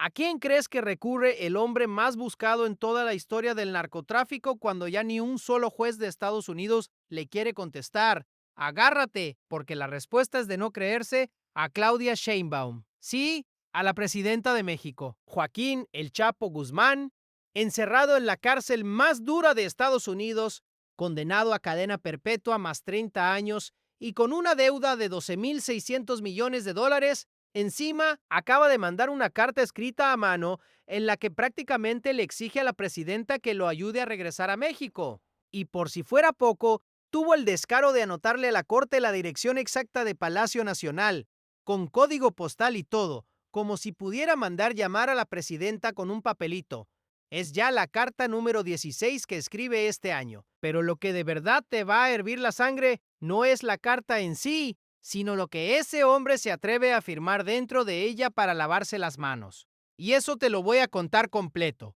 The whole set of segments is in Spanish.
¿A quién crees que recurre el hombre más buscado en toda la historia del narcotráfico cuando ya ni un solo juez de Estados Unidos le quiere contestar? Agárrate, porque la respuesta es de no creerse a Claudia Sheinbaum. Sí, a la presidenta de México. Joaquín El Chapo Guzmán, encerrado en la cárcel más dura de Estados Unidos, condenado a cadena perpetua más 30 años y con una deuda de 12.600 millones de dólares. Encima, acaba de mandar una carta escrita a mano en la que prácticamente le exige a la presidenta que lo ayude a regresar a México. Y por si fuera poco, tuvo el descaro de anotarle a la corte la dirección exacta de Palacio Nacional, con código postal y todo, como si pudiera mandar llamar a la presidenta con un papelito. Es ya la carta número 16 que escribe este año. Pero lo que de verdad te va a hervir la sangre no es la carta en sí, sino lo que ese hombre se atreve a firmar dentro de ella para lavarse las manos. Y eso te lo voy a contar completo.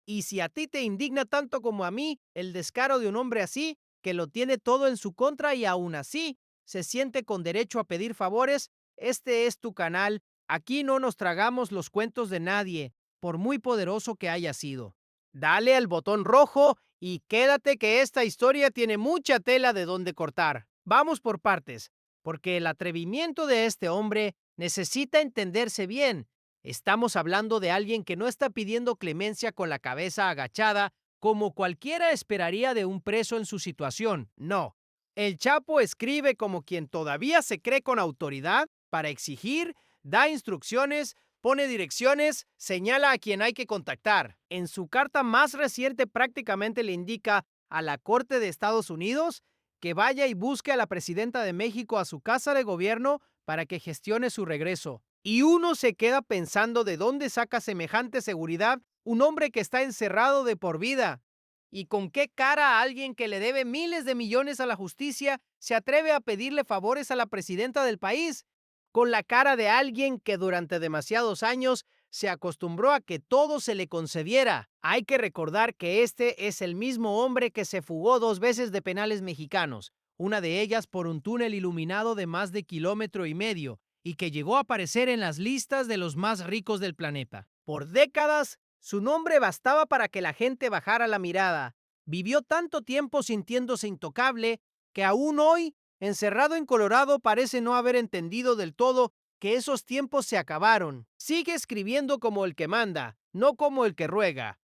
Y si a ti te indigna tanto como a mí el descaro de un hombre así, que lo tiene todo en su contra y aún así se siente con derecho a pedir favores, este es tu canal. Aquí no nos tragamos los cuentos de nadie, por muy poderoso que haya sido. Dale al botón rojo y quédate que esta historia tiene mucha tela de donde cortar. Vamos por partes, porque el atrevimiento de este hombre necesita entenderse bien. Estamos hablando de alguien que no está pidiendo clemencia con la cabeza agachada como cualquiera esperaría de un preso en su situación. No. El Chapo escribe como quien todavía se cree con autoridad para exigir, da instrucciones, pone direcciones, señala a quien hay que contactar. En su carta más reciente prácticamente le indica a la Corte de Estados Unidos que vaya y busque a la presidenta de México a su casa de gobierno para que gestione su regreso. Y uno se queda pensando de dónde saca semejante seguridad un hombre que está encerrado de por vida. ¿Y con qué cara a alguien que le debe miles de millones a la justicia se atreve a pedirle favores a la presidenta del país? Con la cara de alguien que durante demasiados años se acostumbró a que todo se le concediera. Hay que recordar que este es el mismo hombre que se fugó 2 veces de penales mexicanos, una de ellas por un túnel iluminado de más de kilómetro y medio, y que llegó a aparecer en las listas de los más ricos del planeta. Por décadas, su nombre bastaba para que la gente bajara la mirada. Vivió tanto tiempo sintiéndose intocable que aún hoy, encerrado en Colorado, parece no haber entendido del todo que esos tiempos se acabaron. Sigue escribiendo como el que manda, no como el que ruega.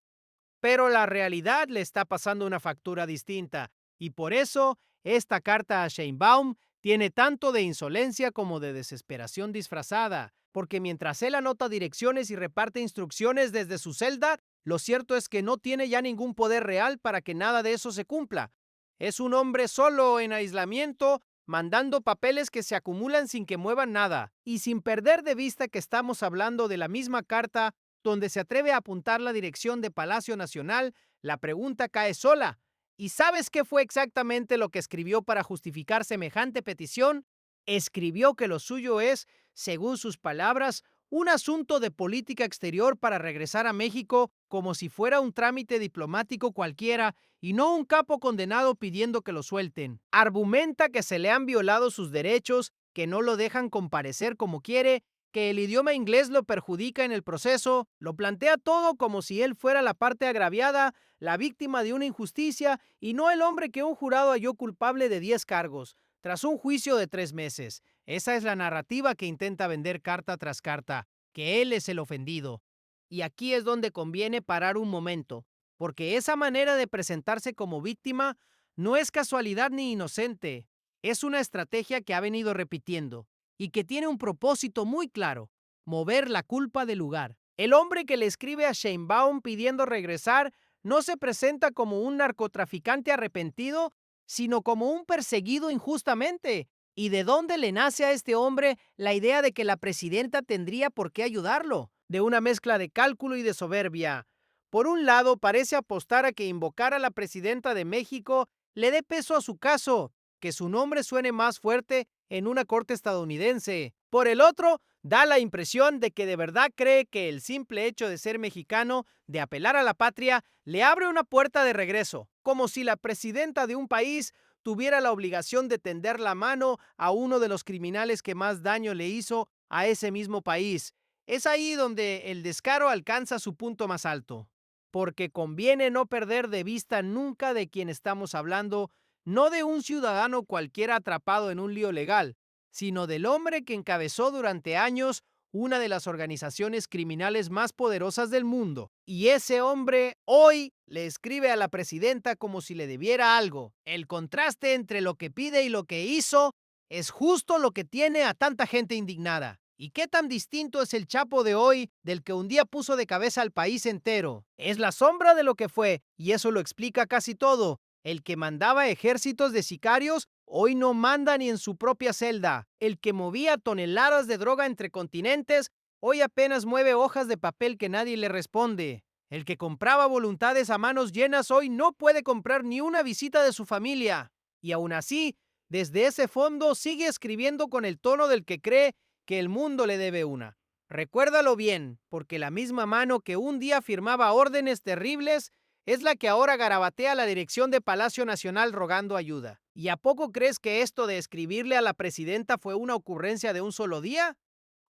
Pero la realidad le está pasando una factura distinta, y por eso esta carta a Sheinbaum tiene tanto de insolencia como de desesperación disfrazada, porque mientras él anota direcciones y reparte instrucciones desde su celda, lo cierto es que no tiene ya ningún poder real para que nada de eso se cumpla. Es un hombre solo en aislamiento, mandando papeles que se acumulan sin que muevan nada, y sin perder de vista que estamos hablando de la misma carta donde se atreve a apuntar la dirección de Palacio Nacional, la pregunta cae sola. ¿Y sabes qué fue exactamente lo que escribió para justificar semejante petición? Escribió que lo suyo es, según sus palabras, un asunto de política exterior para regresar a México como si fuera un trámite diplomático cualquiera y no un capo condenado pidiendo que lo suelten. Argumenta que se le han violado sus derechos, que no lo dejan comparecer como quiere, que el idioma inglés lo perjudica en el proceso, lo plantea todo como si él fuera la parte agraviada, la víctima de una injusticia y no el hombre que un jurado halló culpable de 10 cargos, tras un juicio de 3 meses. Esa es la narrativa que intenta vender carta tras carta, que él es el ofendido. Y aquí es donde conviene parar un momento, porque esa manera de presentarse como víctima no es casualidad ni inocente, es una estrategia que ha venido repitiendo y que tiene un propósito muy claro: mover la culpa del lugar. El hombre que le escribe a Sheinbaum pidiendo regresar no se presenta como un narcotraficante arrepentido, sino como un perseguido injustamente. ¿Y de dónde le nace a este hombre la idea de que la presidenta tendría por qué ayudarlo? De una mezcla de cálculo y de soberbia. Por un lado, parece apostar a que invocar a la presidenta de México le dé peso a su caso, que su nombre suene más fuerte en una corte estadounidense. Por el otro, da la impresión de que de verdad cree que el simple hecho de ser mexicano, de apelar a la patria, le abre una puerta de regreso, como si la presidenta de un país tuviera la obligación de tender la mano a uno de los criminales que más daño le hizo a ese mismo país. Es ahí donde el descaro alcanza su punto más alto, porque conviene no perder de vista nunca de quien estamos hablando, no de un ciudadano cualquiera atrapado en un lío legal, sino del hombre que encabezó durante años una de las organizaciones criminales más poderosas del mundo. Y ese hombre hoy le escribe a la presidenta como si le debiera algo. El contraste entre lo que pide y lo que hizo es justo lo que tiene a tanta gente indignada. ¿Y qué tan distinto es el Chapo de hoy del que un día puso de cabeza al país entero? Es la sombra de lo que fue, y eso lo explica casi todo. El que mandaba ejércitos de sicarios hoy no manda ni en su propia celda. El que movía toneladas de droga entre continentes hoy apenas mueve hojas de papel que nadie le responde. El que compraba voluntades a manos llenas hoy no puede comprar ni una visita de su familia. Y aún así, desde ese fondo sigue escribiendo con el tono del que cree que el mundo le debe una. Recuérdalo bien, porque la misma mano que un día firmaba órdenes terribles es la que ahora garabatea la dirección de Palacio Nacional rogando ayuda. ¿Y a poco crees que esto de escribirle a la presidenta fue una ocurrencia de un solo día?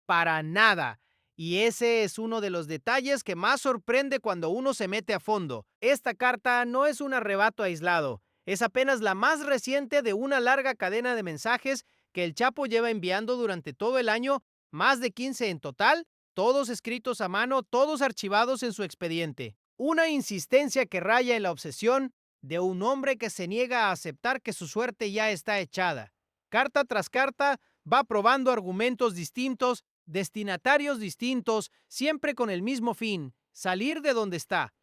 Para nada. Y ese es uno de los detalles que más sorprende cuando uno se mete a fondo. Esta carta no es un arrebato aislado, es apenas la más reciente de una larga cadena de mensajes que el Chapo lleva enviando durante todo el año, más de 15 en total, todos escritos a mano, todos archivados en su expediente. Una insistencia que raya en la obsesión de un hombre que se niega a aceptar que su suerte ya está echada. Carta tras carta va probando argumentos distintos, destinatarios distintos, siempre con el mismo fin, salir de donde está,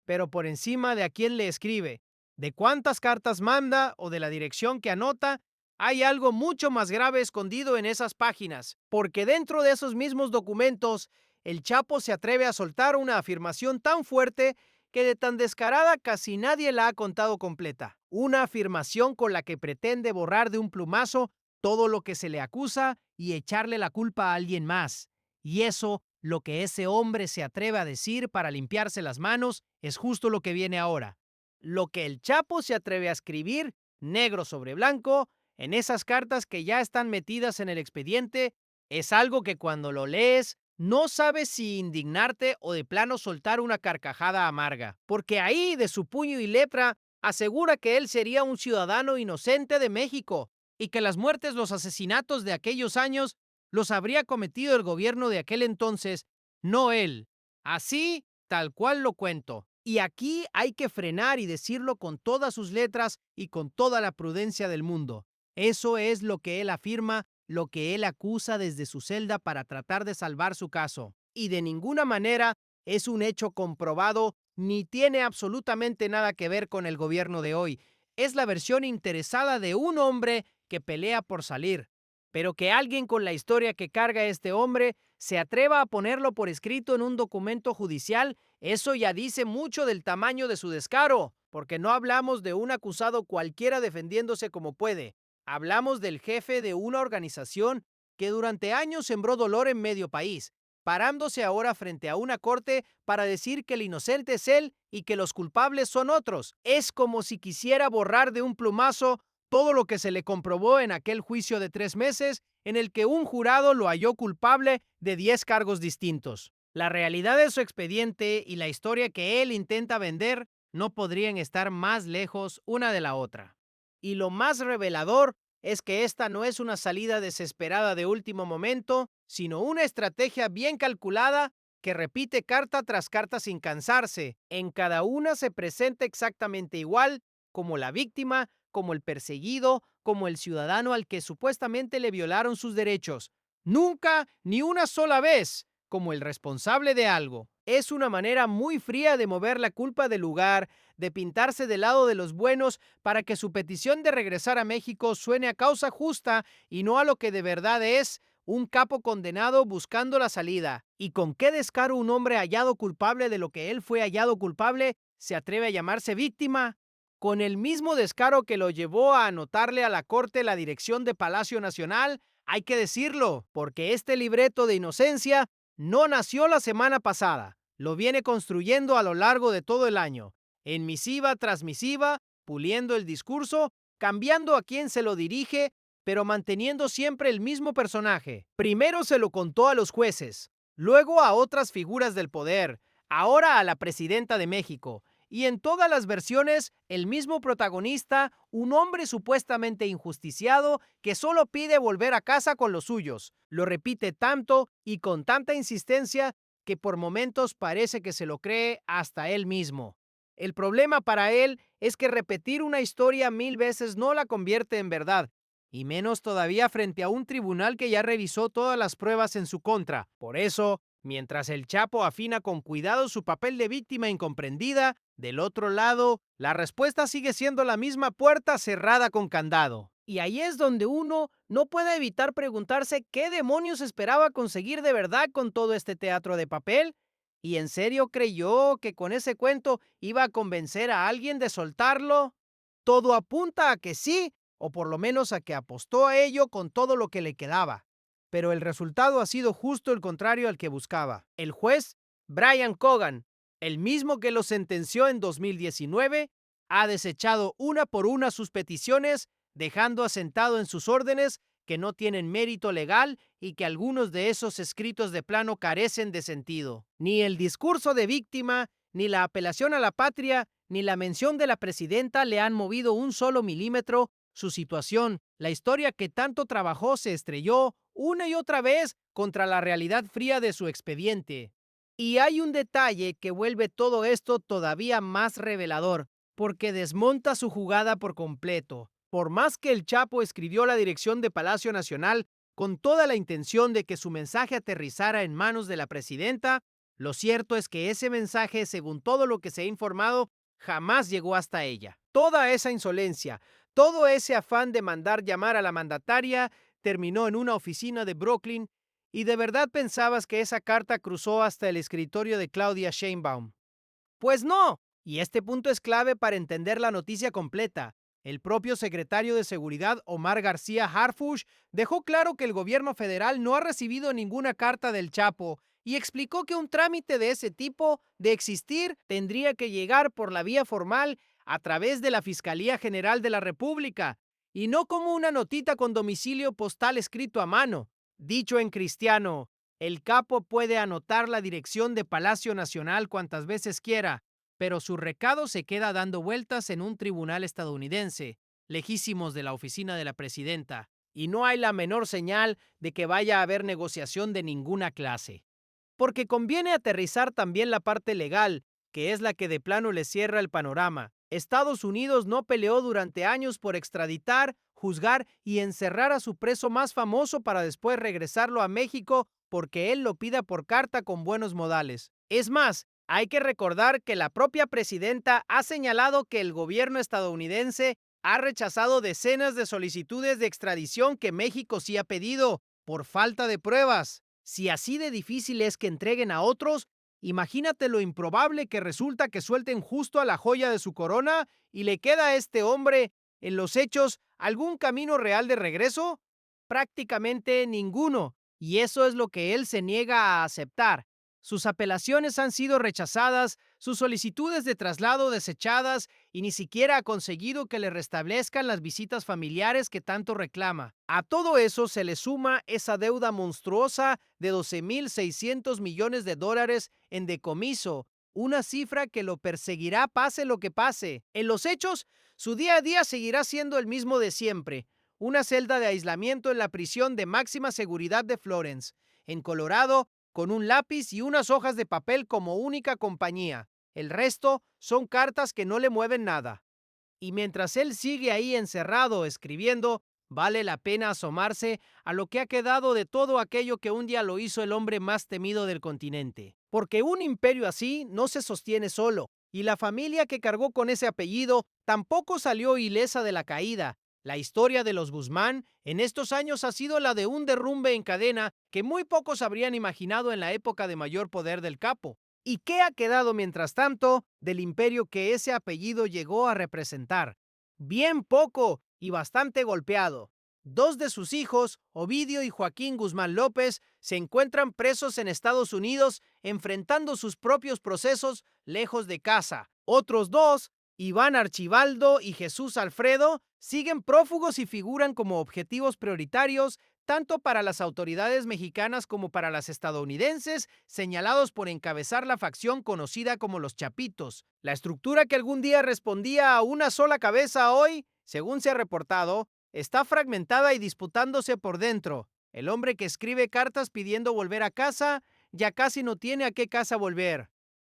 pero por encima de a quién le escribe, de cuántas cartas manda o de la dirección que anota, hay algo mucho más grave escondido en esas páginas, porque dentro de esos mismos documentos, el Chapo se atreve a soltar una afirmación tan fuerte que de tan descarada casi nadie la ha contado completa. Una afirmación con la que pretende borrar de un plumazo todo lo que se le acusa y echarle la culpa a alguien más. Y eso, lo que ese hombre se atreve a decir para limpiarse las manos, es justo lo que viene ahora. Lo que el Chapo se atreve a escribir, negro sobre blanco, en esas cartas que ya están metidas en el expediente, es algo que cuando lo lees, no sabes si indignarte o de plano soltar una carcajada amarga. Porque ahí, de su puño y letra, asegura que él sería un ciudadano inocente de México, y que las muertes, los asesinatos de aquellos años los habría cometido el gobierno de aquel entonces, no él. Así, tal cual lo cuento. Y aquí hay que frenar y decirlo con todas sus letras y con toda la prudencia del mundo. Eso es lo que él afirma, lo que él acusa desde su celda para tratar de salvar su caso. Y de ninguna manera es un hecho comprobado ni tiene absolutamente nada que ver con el gobierno de hoy. Es la versión interesada de un hombre que pelea por salir, pero que alguien con la historia que carga este hombre se atreva a ponerlo por escrito en un documento judicial, eso ya dice mucho del tamaño de su descaro, porque no hablamos de un acusado cualquiera defendiéndose como puede. Hablamos del jefe de una organización que durante años sembró dolor en medio país, parándose ahora frente a una corte para decir que el inocente es él y que los culpables son otros. Es como si quisiera borrar de un plumazo todo lo que se le comprobó en aquel juicio de 3 meses en el que un jurado lo halló culpable de 10 cargos distintos. La realidad de su expediente y la historia que él intenta vender no podrían estar más lejos una de la otra. Y lo más revelador es que esta no es una salida desesperada de último momento, sino una estrategia bien calculada que repite carta tras carta sin cansarse. En cada una se presenta exactamente igual, como la víctima, como el perseguido, como el ciudadano al que supuestamente le violaron sus derechos. Nunca, ni una sola vez, como el responsable de algo. Es una manera muy fría de mover la culpa del lugar, de pintarse del lado de los buenos para que su petición de regresar a México suene a causa justa y no a lo que de verdad es un capo condenado buscando la salida. ¿Y con qué descaro un hombre hallado culpable de lo que él fue hallado culpable se atreve a llamarse víctima? Con el mismo descaro que lo llevó a anotarle a la corte la dirección de Palacio Nacional, hay que decirlo, porque este libreto de inocencia no nació la semana pasada, lo viene construyendo a lo largo de todo el año, en misiva tras misiva, puliendo el discurso, cambiando a quién se lo dirige, pero manteniendo siempre el mismo personaje. Primero se lo contó a los jueces, luego a otras figuras del poder, ahora a la presidenta de México. Y en todas las versiones, el mismo protagonista, un hombre supuestamente injusticiado que solo pide volver a casa con los suyos. Lo repite tanto y con tanta insistencia que por momentos parece que se lo cree hasta él mismo. El problema para él es que repetir una historia 1000 veces no la convierte en verdad, y menos todavía frente a un tribunal que ya revisó todas las pruebas en su contra. Por eso, mientras el Chapo afina con cuidado su papel de víctima incomprendida, del otro lado, la respuesta sigue siendo la misma puerta cerrada con candado. Y ahí es donde uno no puede evitar preguntarse qué demonios esperaba conseguir de verdad con todo este teatro de papel. ¿Y en serio creyó que con ese cuento iba a convencer a alguien de soltarlo? Todo apunta a que sí, o por lo menos a que apostó a ello con todo lo que le quedaba. Pero el resultado ha sido justo el contrario al que buscaba. El juez, Brian Cogan, el mismo que lo sentenció en 2019, ha desechado una por una sus peticiones, dejando asentado en sus órdenes que no tienen mérito legal y que algunos de esos escritos de plano carecen de sentido. Ni el discurso de víctima, ni la apelación a la patria, ni la mención de la presidenta le han movido un solo milímetro su situación. La historia que tanto trabajó se estrelló una y otra vez contra la realidad fría de su expediente. Y hay un detalle que vuelve todo esto todavía más revelador, porque desmonta su jugada por completo. Por más que el Chapo escribió la dirección de Palacio Nacional con toda la intención de que su mensaje aterrizara en manos de la presidenta, lo cierto es que ese mensaje, según todo lo que se ha informado, jamás llegó hasta ella. Toda esa insolencia, todo ese afán de mandar llamar a la mandataria terminó en una oficina de Brooklyn. ¿Y de verdad pensabas que esa carta cruzó hasta el escritorio de Claudia Sheinbaum? Pues no, y este punto es clave para entender la noticia completa. El propio secretario de Seguridad, Omar García Harfuch, dejó claro que el gobierno federal no ha recibido ninguna carta del Chapo y explicó que un trámite de ese tipo, de existir, tendría que llegar por la vía formal a través de la Fiscalía General de la República y no como una notita con domicilio postal escrito a mano. Dicho en cristiano, el capo puede anotar la dirección de Palacio Nacional cuantas veces quiera, pero su recado se queda dando vueltas en un tribunal estadounidense, lejísimos de la oficina de la presidenta, y no hay la menor señal de que vaya a haber negociación de ninguna clase. Porque conviene aterrizar también la parte legal, que es la que de plano le cierra el panorama. Estados Unidos no peleó durante años por extraditar, juzgar y encerrar a su preso más famoso para después regresarlo a México porque él lo pida por carta con buenos modales. Es más, hay que recordar que la propia presidenta ha señalado que el gobierno estadounidense ha rechazado decenas de solicitudes de extradición que México sí ha pedido por falta de pruebas. Si así de difícil es que entreguen a otros, imagínate lo improbable que resulta que suelten justo a la joya de su corona y le queda a este hombre, en los hechos, algún camino real de regreso. Prácticamente ninguno, y eso es lo que él se niega a aceptar. Sus apelaciones han sido rechazadas, sus solicitudes de traslado desechadas y ni siquiera ha conseguido que le restablezcan las visitas familiares que tanto reclama. A todo eso se le suma esa deuda monstruosa de 12.600 millones de dólares en decomiso, una cifra que lo perseguirá pase lo que pase. En los hechos, su día a día seguirá siendo el mismo de siempre, una celda de aislamiento en la prisión de máxima seguridad de Florence, en Colorado, con un lápiz y unas hojas de papel como única compañía. El resto son cartas que no le mueven nada. Y mientras él sigue ahí encerrado escribiendo, vale la pena asomarse a lo que ha quedado de todo aquello que un día lo hizo el hombre más temido del continente. Porque un imperio así no se sostiene solo, y la familia que cargó con ese apellido tampoco salió ilesa de la caída. La historia de los Guzmán en estos años ha sido la de un derrumbe en cadena que muy pocos habrían imaginado en la época de mayor poder del capo. ¿Y qué ha quedado mientras tanto del imperio que ese apellido llegó a representar? Bien poco y bastante golpeado. Dos de sus hijos, Ovidio y Joaquín Guzmán López, se encuentran presos en Estados Unidos enfrentando sus propios procesos lejos de casa. Otros dos, Iván Archibaldo y Jesús Alfredo, siguen prófugos y figuran como objetivos prioritarios tanto para las autoridades mexicanas como para las estadounidenses, señalados por encabezar la facción conocida como los Chapitos. La estructura que algún día respondía a una sola cabeza hoy, según se ha reportado, está fragmentada y disputándose por dentro. El hombre que escribe cartas pidiendo volver a casa ya casi no tiene a qué casa volver.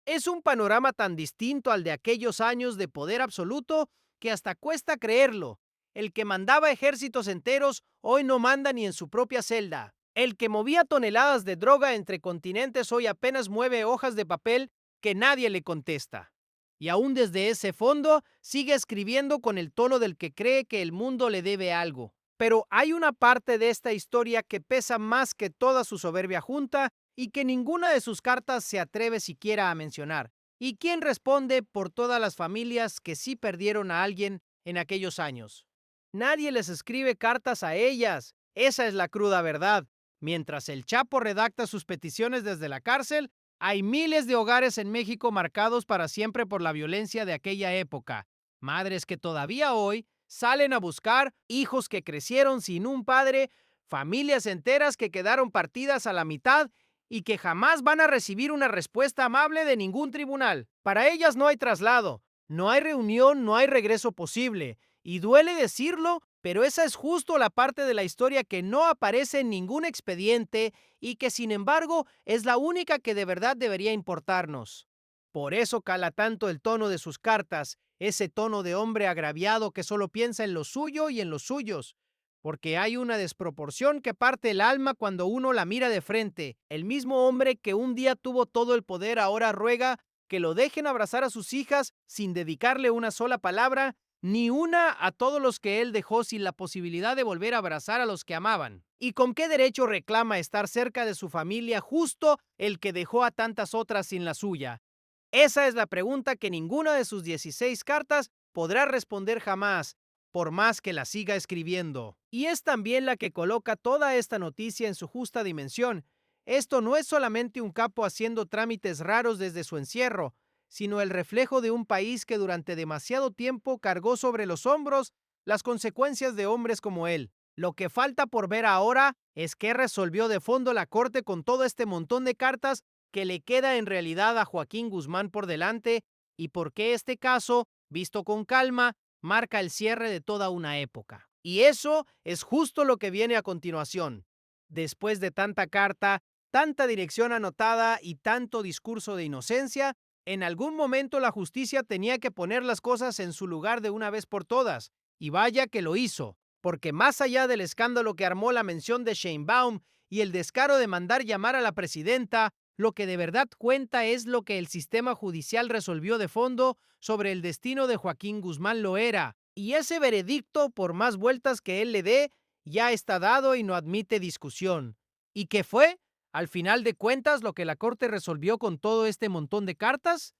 Es un panorama tan distinto al de aquellos años de poder absoluto que hasta cuesta creerlo. El que mandaba ejércitos enteros hoy no manda ni en su propia celda. El que movía toneladas de droga entre continentes hoy apenas mueve hojas de papel que nadie le contesta. Y aún desde ese fondo sigue escribiendo con el tono del que cree que el mundo le debe algo. Pero hay una parte de esta historia que pesa más que toda su soberbia junta y que ninguna de sus cartas se atreve siquiera a mencionar. ¿Y quién responde por todas las familias que sí perdieron a alguien en aquellos años? Nadie les escribe cartas a ellas. Esa es la cruda verdad. Mientras el Chapo redacta sus peticiones desde la cárcel, hay miles de hogares en México marcados para siempre por la violencia de aquella época. Madres que todavía hoy salen a buscar, hijos que crecieron sin un padre, familias enteras que quedaron partidas a la mitad y que jamás van a recibir una respuesta amable de ningún tribunal. Para ellas no hay traslado, no hay reunión, no hay regreso posible. Y duele decirlo, pero esa es justo la parte de la historia que no aparece en ningún expediente y que sin embargo es la única que de verdad debería importarnos. Por eso cala tanto el tono de sus cartas, ese tono de hombre agraviado que solo piensa en lo suyo y en los suyos, porque hay una desproporción que parte el alma cuando uno la mira de frente. El mismo hombre que un día tuvo todo el poder ahora ruega que lo dejen abrazar a sus hijas sin dedicarle una sola palabra, ni una a todos los que él dejó sin la posibilidad de volver a abrazar a los que amaban. ¿Y con qué derecho reclama estar cerca de su familia justo el que dejó a tantas otras sin la suya? Esa es la pregunta que ninguna de sus 16 cartas podrá responder jamás, por más que la siga escribiendo. Y es también la que coloca toda esta noticia en su justa dimensión. Esto no es solamente un capo haciendo trámites raros desde su encierro, sino el reflejo de un país que durante demasiado tiempo cargó sobre los hombros las consecuencias de hombres como él. Lo que falta por ver ahora es qué resolvió de fondo la Corte con todo este montón de cartas que le queda en realidad a Joaquín Guzmán por delante y por qué este caso, visto con calma, marca el cierre de toda una época. Y eso es justo lo que viene a continuación. Después de tanta carta, tanta dirección anotada y tanto discurso de inocencia, en algún momento la justicia tenía que poner las cosas en su lugar de una vez por todas, y vaya que lo hizo, porque más allá del escándalo que armó la mención de Sheinbaum y el descaro de mandar llamar a la presidenta, lo que de verdad cuenta es lo que el sistema judicial resolvió de fondo sobre el destino de Joaquín Guzmán Loera, y ese veredicto, por más vueltas que él le dé, ya está dado y no admite discusión. ¿Y qué fue? Al final de cuentas, lo que la Corte resolvió con todo este montón de cartas,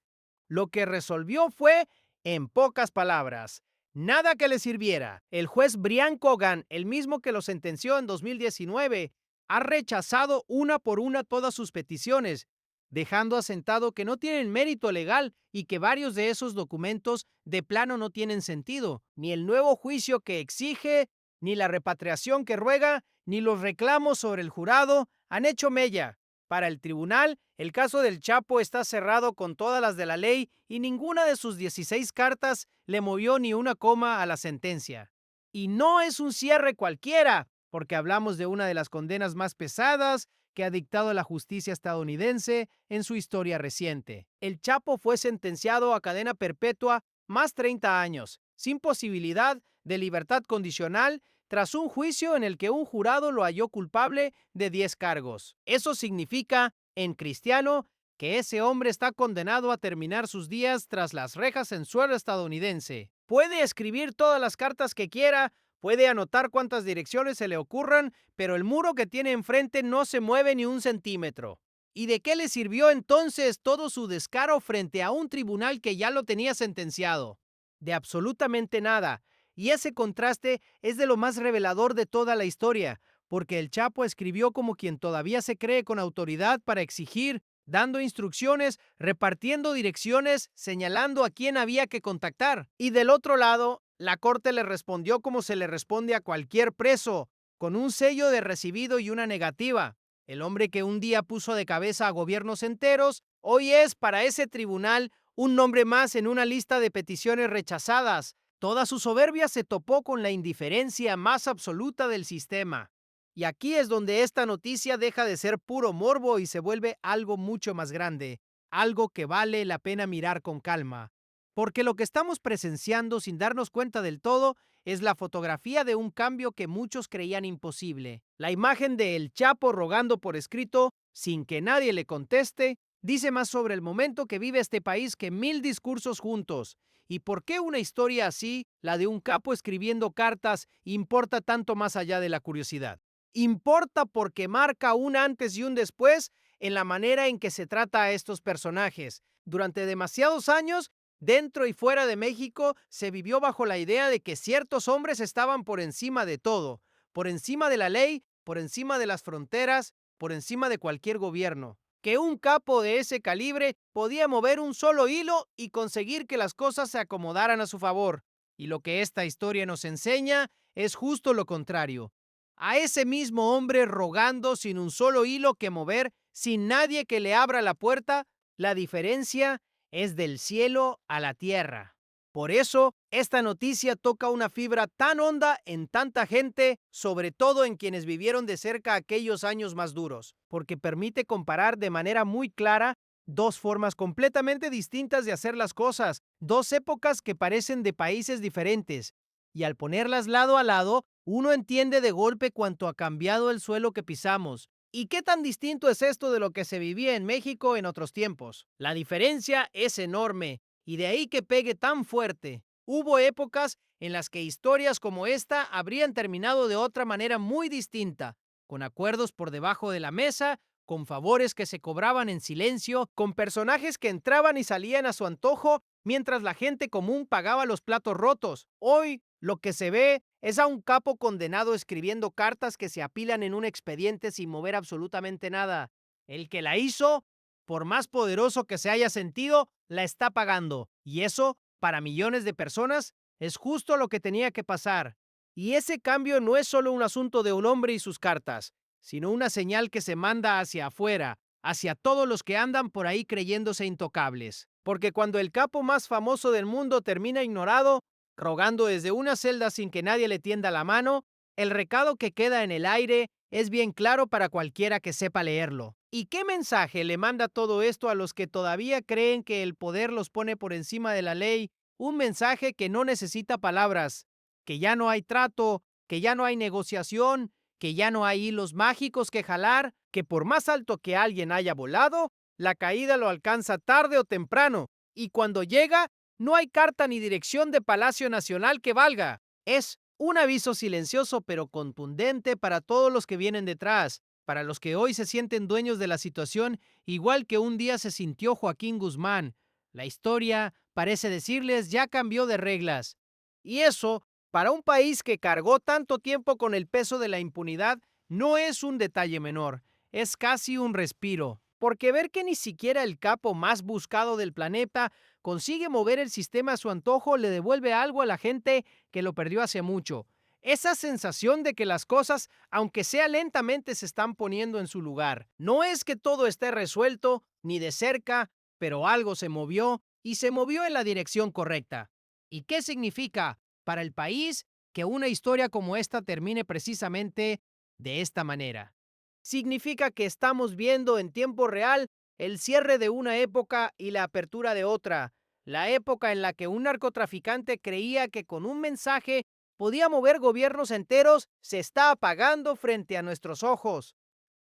lo que resolvió fue, en pocas palabras, nada que le sirviera. El juez Brian Cogan, el mismo que lo sentenció en 2019, ha rechazado una por una todas sus peticiones, dejando asentado que no tienen mérito legal y que varios de esos documentos de plano no tienen sentido. Ni el nuevo juicio que exige, ni la repatriación que ruega, ni los reclamos sobre el jurado han hecho mella. Para el tribunal, el caso del Chapo está cerrado con todas las de la ley y ninguna de sus 16 cartas le movió ni una coma a la sentencia. Y no es un cierre cualquiera, porque hablamos de una de las condenas más pesadas que ha dictado la justicia estadounidense en su historia reciente. El Chapo fue sentenciado a cadena perpetua más 30 años, sin posibilidad de libertad condicional, tras un juicio en el que un jurado lo halló culpable de 10 cargos. Eso significa, en cristiano, que ese hombre está condenado a terminar sus días tras las rejas en suelo estadounidense. Puede escribir todas las cartas que quiera, puede anotar cuantas direcciones se le ocurran, pero el muro que tiene enfrente no se mueve ni un centímetro. ¿Y de qué le sirvió entonces todo su descaro frente a un tribunal que ya lo tenía sentenciado? De absolutamente nada. Y ese contraste es de lo más revelador de toda la historia, porque el Chapo escribió como quien todavía se cree con autoridad para exigir, dando instrucciones, repartiendo direcciones, señalando a quién había que contactar. Y del otro lado, la corte le respondió como se le responde a cualquier preso, con un sello de recibido y una negativa. El hombre que un día puso de cabeza a gobiernos enteros, hoy es para ese tribunal un nombre más en una lista de peticiones rechazadas. Toda su soberbia se topó con la indiferencia más absoluta del sistema. Y aquí es donde esta noticia deja de ser puro morbo y se vuelve algo mucho más grande, algo que vale la pena mirar con calma. Porque lo que estamos presenciando sin darnos cuenta del todo es la fotografía de un cambio que muchos creían imposible. La imagen de El Chapo rogando por escrito, sin que nadie le conteste, dice más sobre el momento que vive este país que 1000 discursos juntos. ¿Y por qué una historia así, la de un capo escribiendo cartas, importa tanto más allá de la curiosidad? Importa porque marca un antes y un después en la manera en que se trata a estos personajes. Durante demasiados años, dentro y fuera de México, se vivió bajo la idea de que ciertos hombres estaban por encima de todo, por encima de la ley, por encima de las fronteras, por encima de cualquier gobierno. Que un capo de ese calibre podía mover un solo hilo y conseguir que las cosas se acomodaran a su favor. Y lo que esta historia nos enseña es justo lo contrario. A ese mismo hombre rogando sin un solo hilo que mover, sin nadie que le abra la puerta, la diferencia es del cielo a la tierra. Por eso, esta noticia toca una fibra tan honda en tanta gente, sobre todo en quienes vivieron de cerca aquellos años más duros, porque permite comparar de manera muy clara dos formas completamente distintas de hacer las cosas, dos épocas que parecen de países diferentes, y al ponerlas lado a lado, uno entiende de golpe cuánto ha cambiado el suelo que pisamos. ¿Y qué tan distinto es esto de lo que se vivía en México en otros tiempos? La diferencia es enorme, y de ahí que pegue tan fuerte. Hubo épocas en las que historias como esta habrían terminado de otra manera muy distinta, con acuerdos por debajo de la mesa, con favores que se cobraban en silencio, con personajes que entraban y salían a su antojo, mientras la gente común pagaba los platos rotos. Hoy, lo que se ve es a un capo condenado escribiendo cartas que se apilan en un expediente sin mover absolutamente nada. El que la hizo, por más poderoso que se haya sentido, la está pagando. Y eso, para millones de personas, es justo lo que tenía que pasar. Y ese cambio no es solo un asunto de un hombre y sus cartas, sino una señal que se manda hacia afuera, hacia todos los que andan por ahí creyéndose intocables. Porque cuando el capo más famoso del mundo termina ignorado, rogando desde una celda sin que nadie le tienda la mano, el recado que queda en el aire es bien claro para cualquiera que sepa leerlo. ¿Y qué mensaje le manda todo esto a los que todavía creen que el poder los pone por encima de la ley? Un mensaje que no necesita palabras, que ya no hay trato, que ya no hay negociación, que ya no hay hilos mágicos que jalar, que por más alto que alguien haya volado, la caída lo alcanza tarde o temprano, y cuando llega, no hay carta ni dirección de Palacio Nacional que valga. Es un aviso silencioso pero contundente para todos los que vienen detrás, para los que hoy se sienten dueños de la situación, igual que un día se sintió Joaquín Guzmán. La historia, parece decirles, ya cambió de reglas. Y eso, para un país que cargó tanto tiempo con el peso de la impunidad, no es un detalle menor, es casi un respiro. Porque ver que ni siquiera el capo más buscado del planeta consigue mover el sistema a su antojo le devuelve algo a la gente que lo perdió hace mucho. Esa sensación de que las cosas, aunque sea lentamente, se están poniendo en su lugar. No es que todo esté resuelto, ni de cerca, pero algo se movió y se movió en la dirección correcta. ¿Y qué significa para el país que una historia como esta termine precisamente de esta manera? Significa que estamos viendo en tiempo real el cierre de una época y la apertura de otra, la época en la que un narcotraficante creía que con un mensaje podía mover gobiernos enteros se está apagando frente a nuestros ojos.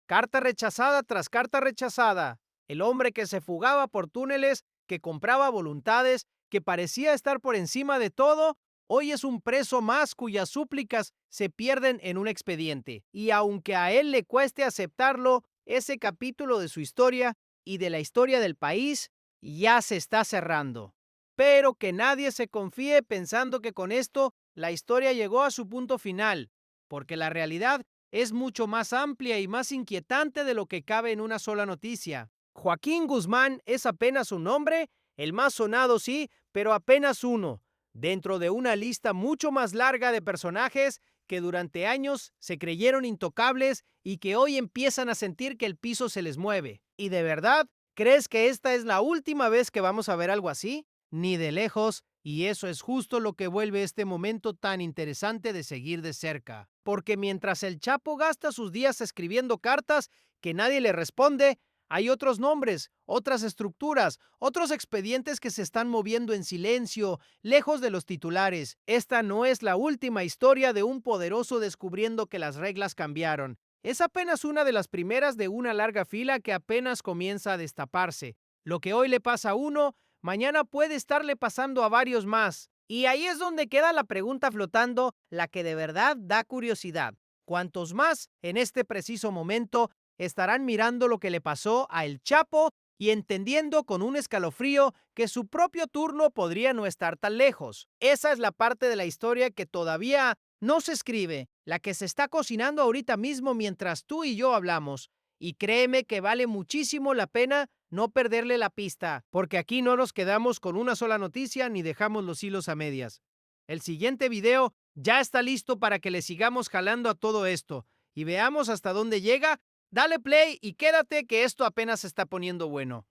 Carta rechazada tras carta rechazada. El hombre que se fugaba por túneles, que compraba voluntades, que parecía estar por encima de todo, hoy es un preso más cuyas súplicas se pierden en un expediente. Y aunque a él le cueste aceptarlo, ese capítulo de su historia y de la historia del país ya se está cerrando. Pero que nadie se confíe pensando que con esto la historia llegó a su punto final, porque la realidad es mucho más amplia y más inquietante de lo que cabe en una sola noticia. Joaquín Guzmán es apenas un nombre, el más sonado sí, pero apenas uno, dentro de una lista mucho más larga de personajes que durante años se creyeron intocables y que hoy empiezan a sentir que el piso se les mueve. ¿Y de verdad crees que esta es la última vez que vamos a ver algo así? Ni de lejos, y eso es justo lo que vuelve este momento tan interesante de seguir de cerca. Porque mientras el Chapo gasta sus días escribiendo cartas que nadie le responde, hay otros nombres, otras estructuras, otros expedientes que se están moviendo en silencio, lejos de los titulares. Esta no es la última historia de un poderoso descubriendo que las reglas cambiaron. Es apenas una de las primeras de una larga fila que apenas comienza a destaparse. Lo que hoy le pasa a uno, mañana puede estarle pasando a varios más. Y ahí es donde queda la pregunta flotando, la que de verdad da curiosidad. ¿Cuántos más en este preciso momento estarán mirando lo que le pasó a El Chapo y entendiendo con un escalofrío que su propio turno podría no estar tan lejos? Esa es la parte de la historia que todavía no se escribe, la que se está cocinando ahorita mismo mientras tú y yo hablamos. Y créeme que vale muchísimo la pena no perderle la pista, porque aquí no nos quedamos con una sola noticia ni dejamos los hilos a medias. El siguiente video ya está listo para que le sigamos jalando a todo esto y veamos hasta dónde llega. Dale play y quédate que esto apenas se está poniendo bueno.